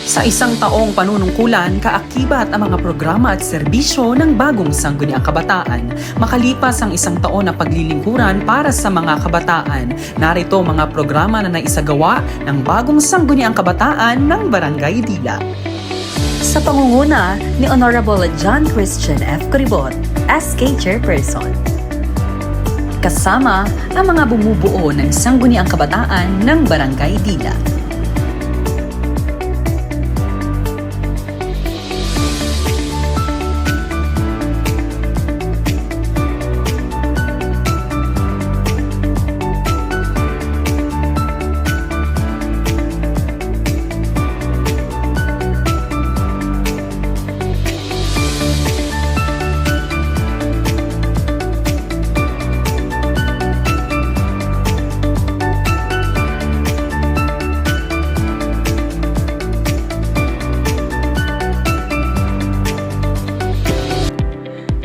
Sa isang taong panunungkulan, kaakibat ang mga programa at serbisyo ng bagong Sangguniang Kabataan. Makalipas ang isang taon na paglilingkuran para sa mga kabataan, narito mga programa na naisagawa ng bagong Sangguniang Kabataan ng Barangay Dila. Sa pangunguna ni Honorable John Christian F. Coribot, SK Chairperson. Kasama ang mga bumubuo ng Sangguniang Kabataan ng Barangay Dila.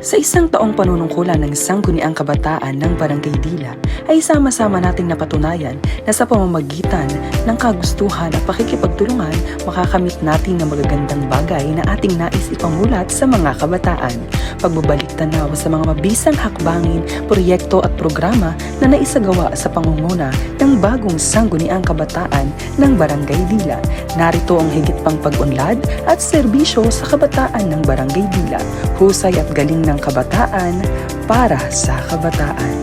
Sa isang taong panunungkulan ng Sangguniang Kabataan ng Barangay Dila ay sama-sama nating napatunayan na sa pamamagitan ng kagustuhan at pakikipagtulungan makakamit natin ng magagandang bagay na ating nais ipamulat sa mga kabataan. Pagbabalik tanaw sa mga mabisang hakbangin, proyekto at programa na naisagawa sa pangunguna ng bagong Sangguniang Kabataan ng Barangay Dila. Narito ang higit pang pag-unlad at serbisyo sa kabataan ng Barangay Dila. Husay at galing ng kabataan para sa kabataan.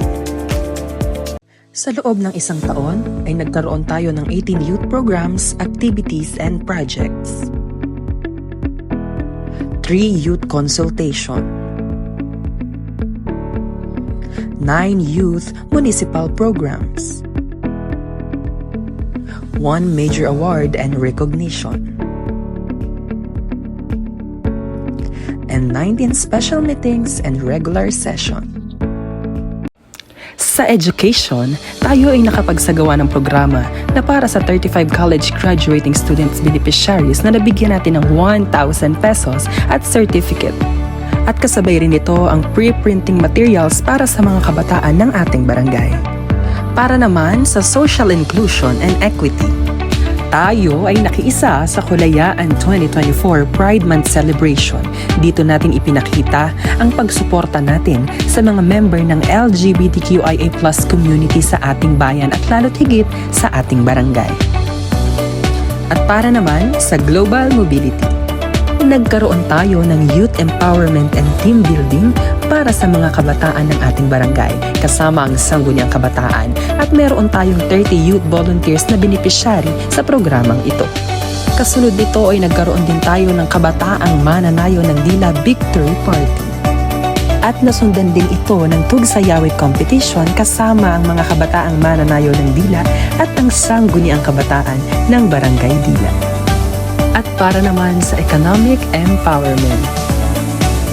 Sa loob ng isang taon ay nagkaroon tayo ng 18 youth programs, activities, and projects. 3 youth consultation. 9 youth municipal programs. 1 major award and recognition. And 19 special meetings and regular session. Sa education, tayo ay nakapagsagawa ng programa na para sa 35 college graduating students beneficiaries na nabigyan natin ng 1,000 pesos at certificate. At kasabay rin ito ang pre-printing materials para sa mga kabataan ng ating barangay. Para naman sa social inclusion and equity, tayo ay nakiisa sa Kulayaan 2024 Pride Month Celebration. Dito natin ipinakita ang pagsuporta natin sa mga member ng LGBTQIA+ community sa ating bayan at lalo't higit sa ating barangay. At para naman sa global mobility, nagkaroon tayo ng youth empowerment and team building para sa mga kabataan ng ating barangay, kasama ang Sangguniang Kabataan, at meron tayong 30 youth volunteers na beneficiary sa programang ito. Kasunod nito ay nagkaroon din tayo ng Kabataang Mananayo ng Dila Victory Party. At nasundan din ito ng Tugsayawit Competition kasama ang mga Kabataang Mananayo ng Dila at ang Sangguniang Kabataan ng Barangay Dila. At para naman sa economic empowerment,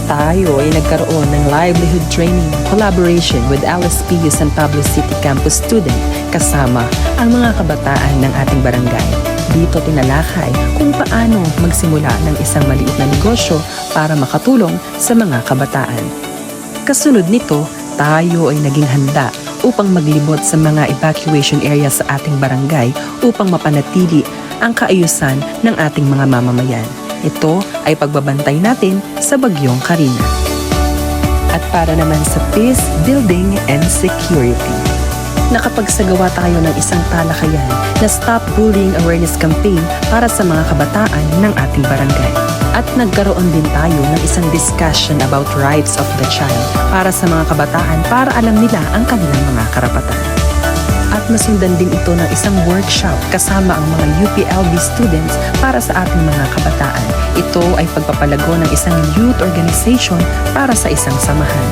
tayo ay nagkaroon ng livelihood training collaboration with LSPU San Pablo City Campus student kasama ang mga kabataan ng ating barangay. Dito tinalakay kung paano magsimula ng isang maliit na negosyo para makatulong sa mga kabataan. Kasunod nito, tayo ay naging handa upang maglibot sa mga evacuation area sa ating barangay upang mapanatili ang kaayusan ng ating mga mamamayan. Ito ay pagbabantay natin sa bagyong Karina. At para naman sa peace, building, and security, nakapagsagawa tayo ng isang talakayan na Stop Bullying Awareness Campaign para sa mga kabataan ng ating barangay. At nagkaroon din tayo ng isang discussion about rights of the child para sa mga kabataan para alam nila ang kanilang mga karapatan. At nasundan din ito ng isang workshop kasama ang mga UPLB students para sa ating mga kabataan. Ito ay pagpapalago ng isang youth organization para sa isang samahan.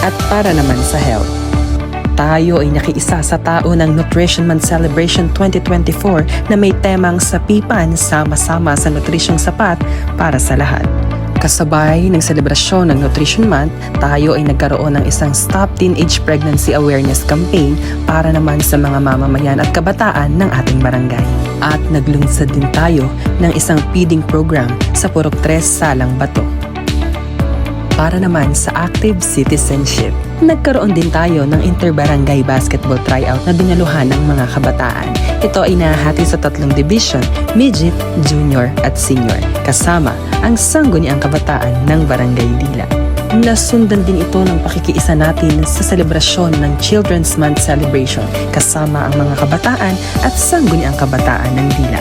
At para naman sa health, tayo ay nakiisa sa tao ng Nutrition Month Celebration 2024 na may temang sapipan sama-sama sa nutrisyong sapat para sa lahat. Kasabay ng selebrasyon ng Nutrition Month, tayo ay nagkaroon ng isang Stop Teenage Pregnancy Awareness Campaign para naman sa mga mamamayan at kabataan ng ating barangay. At naglungsad din tayo ng isang feeding program sa Purok 3 Salang Bato. Para naman sa active citizenship, nagkaroon din tayo ng Interbarangay Basketball Tryout na dinaluhan ng mga kabataan. Ito ay nahati sa 3 division, midget, junior at senior, kasama ang sangguniang kabataan ng Barangay Dila. Nasundan din ito ng pakikiisa natin sa selebrasyon ng Children's Month celebration kasama ang mga kabataan at sangguniang kabataan ng Dila.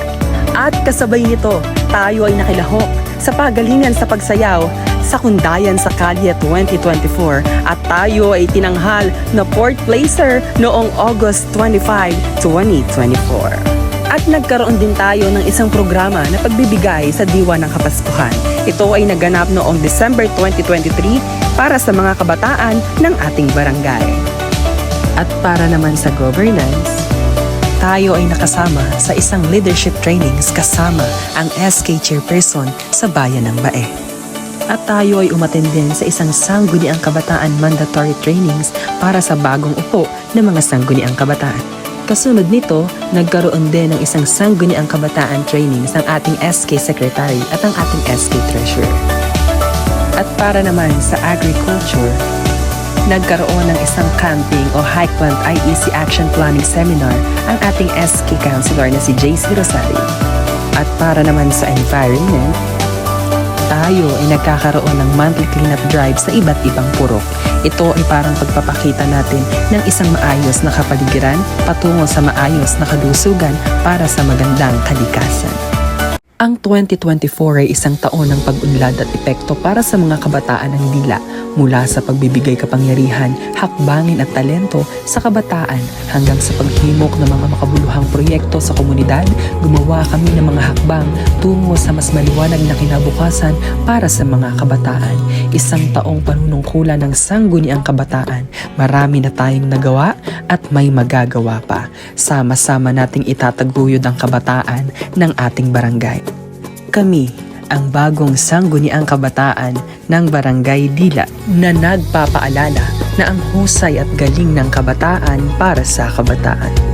At kasabay nito, tayo ay nakilahok sa pagalingan sa pagsayaw sa Kundayan sa Kalye 2024 at tayo ay tinanghal na 4th placer noong August 25, 2024. At nagkaroon din tayo ng isang programa na pagbibigay sa Diwa ng Kapaskuhan. Ito ay naganap noong December 2023 para sa mga kabataan ng ating barangay. At para naman sa governance, tayo ay nakasama sa isang leadership trainings kasama ang SK Chairperson sa Bayan ng Bae. At tayo ay umattend din sa isang sangguniang kabataan mandatory trainings para sa bagong upo ng mga sangguniang kabataan. Kasunod nito, nagkaroon din ng isang sangguniang kabataan trainings ang ating SK Secretary at ang ating SK Treasurer. At para naman sa agriculture, nagkaroon ng isang camping o hike plant IEC Action Planning Seminar ang ating SK Councilor na si JC Rosario. At para naman sa environment, tayo ay nagkakaroon ng monthly cleanup drive sa iba't ibang purok. Ito ay parang pagpapakita natin ng isang maayos na kapaligiran patungo sa maayos na kalusugan para sa magandang kalikasan. Ang 2024 ay isang taon ng pag-unlad at epekto para sa mga kabataan ng Dila mula sa pagbibigay kapangyarihan, hakbangin at talento sa kabataan hanggang sa paghimok ng mga makabuluhang proyekto sa komunidad. Gumawa kami ng mga hakbang tungo sa mas maliwanag na kinabukasan para sa mga kabataan. Isang taong panunungkulan ng sangguniang kabataan. Marami na tayong nagawa at may magagawa pa. Sama-sama nating itataguyod ang kabataan ng ating barangay. Kami ang bagong sangguniang kabataan ng Barangay Dila na nagpapaalala na ang husay at galing ng kabataan para sa kabataan.